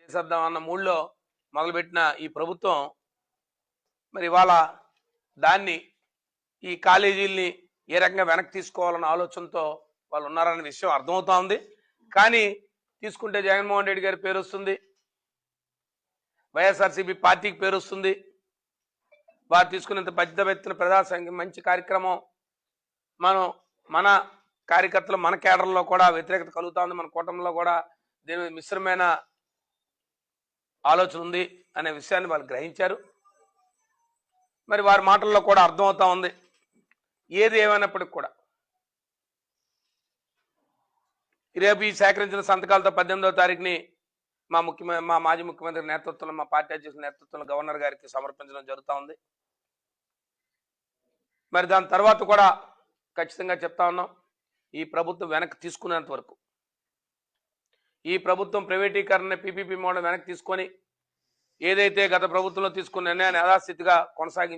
చేసేద్దాం అన్న మూడ్లో మొదలుపెట్టిన ఈ ప్రభుత్వం మరి ఇవాళ దాన్ని ఈ కాలేజీల్ని ఏ రకంగా వెనక్కి తీసుకోవాలన్న ఆలోచనతో వాళ్ళు ఉన్నారనే విషయం అర్థమవుతా ఉంది. కానీ తీసుకుంటే జగన్మోహన్ రెడ్డి గారి పేరు వస్తుంది, వైఎస్ఆర్సీపీ పార్టీకి పేరు వస్తుంది. వారు తీసుకునేంత పెద్ద ఎత్తున ప్రజా సంఘం మంచి కార్యక్రమం మన కార్యకర్తలు మన కేడర్లో కూడా వ్యతిరేకత కలుగుతా ఉంది. మన కూటమిలో కూడా దీని మీద మిశ్రమైన ఆలోచన ఉంది అనే విషయాన్ని వాళ్ళు గ్రహించారు. మరి వారి మాటల్లో కూడా అర్థమవుతా ఉంది. ఏది ఏమైనప్పటికి కూడా రేపు ఈ సేకరించిన సంతకాలతో 18వ తారీఖుని మా మాజీ ముఖ్యమంత్రి నేతృత్వంలో, మా పార్టీ అధ్యక్షుల నేతృత్వంలో గవర్నర్ గారికి సమర్పించడం జరుగుతూ ఉంది. మరి దాని తర్వాత కూడా ఖచ్చితంగా చెప్తా ఉన్నాం, ఈ ప్రభుత్వం వెనక్కి తీసుకునేంత వరకు, ఈ ప్రభుత్వం ప్రైవేటీకరణ పీపీపీ మోడల్ వెనక్కి తీసుకొని ఏదైతే గత ప్రభుత్వంలో తీసుకున్న నిర్ణయాన్ని యథాస్థితిగా కొనసాగించి